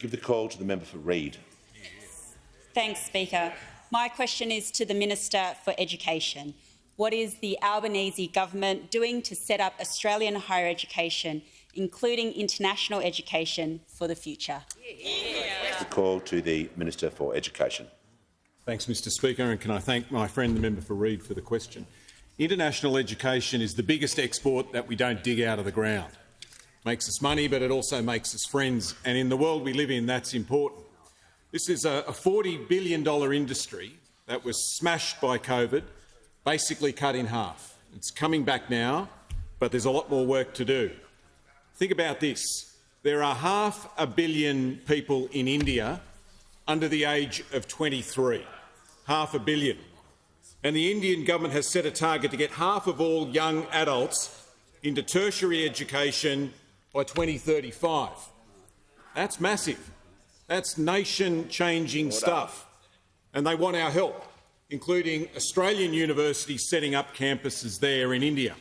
Give the call to the member for Reid. Thanks, Speaker. My question is to the Minister for Education. What is the Albanese government doing to set up Australian higher education, including international education, for the future? The call to the Minister for Education. Thanks, Mr Speaker, and can I thank my friend the member for Reid for the question. International education is the biggest export that we don't dig out of the ground. It makes us money, but it also makes us friends, and in the world we live in, that's important. This is a $40 billion industry that was smashed by COVID, basically cut in half. It's coming back now, but there's a lot more work to do. Think about this. There are 500 million people in India under the age of 23. 500 million. And the Indian government has set a target to get half of all young adults into tertiary education by 2035. That's massive. That's nation-changing stuff. And they want our help, including Australian universities setting up campuses there in India.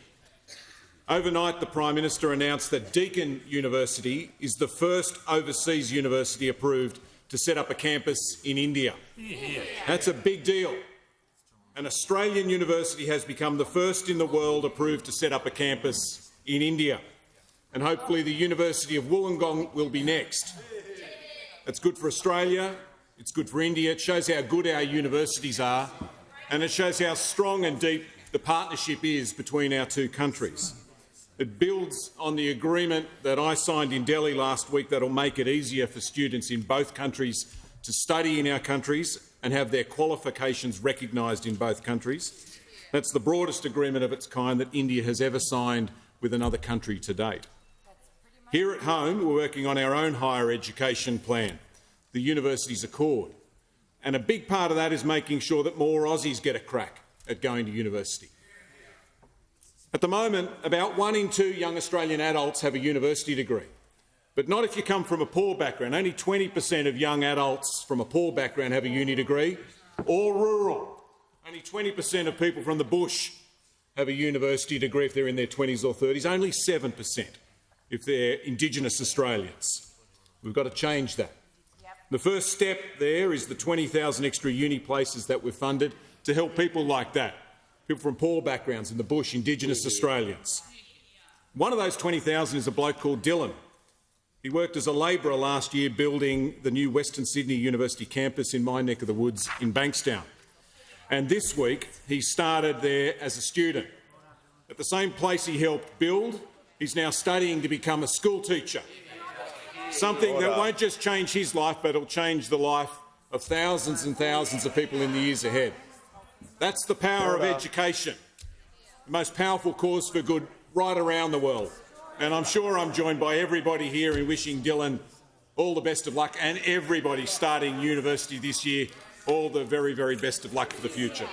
Overnight, the Prime Minister announced that Deakin University is the first overseas university approved to set up a campus in India. That's a big deal. An Australian university has become the first in the world approved to set up a campus in India. And hopefully the University of Wollongong will be next. That's good for Australia, it's good for India, it shows how good our universities are, and it shows how strong and deep the partnership is between our two countries. It builds on the agreement that I signed in Delhi last week that will make it easier for students in both countries to study in our countries and have their qualifications recognised in both countries. That's the broadest agreement of its kind that India has ever signed with another country to date. Here at home, we're working on our own higher education plan, the Universities Accord, and a big part of that is making sure that more Aussies get a crack at going to university. At the moment, about 1 in 2 young Australian adults have a university degree, but not if you come from a poor background. Only 20% of young adults from a poor background have a uni degree, or rural. Only 20% of people from the bush have a university degree if they're in their 20s or 30s, only 7% if they're Indigenous Australians. We've got to change that. The first step there is the 20,000 extra uni places that we've funded to help people like that, people from poor backgrounds in the bush, Indigenous Australians. One of those 20,000 is a bloke called Dylan. He worked as a labourer last year building the new Western Sydney University campus in my neck of the woods in Bankstown. And this week he started there as a student. At the same place he helped build, he's now studying to become a school teacher. Something that won't just change his life, but it'll change the life of thousands and thousands of people in the years ahead. That's the power of education, the most powerful cause for good right around the world. And I'm sure I'm joined by everybody here in wishing Dylan all the best of luck, and everybody starting university this year all the very, very best of luck for the future.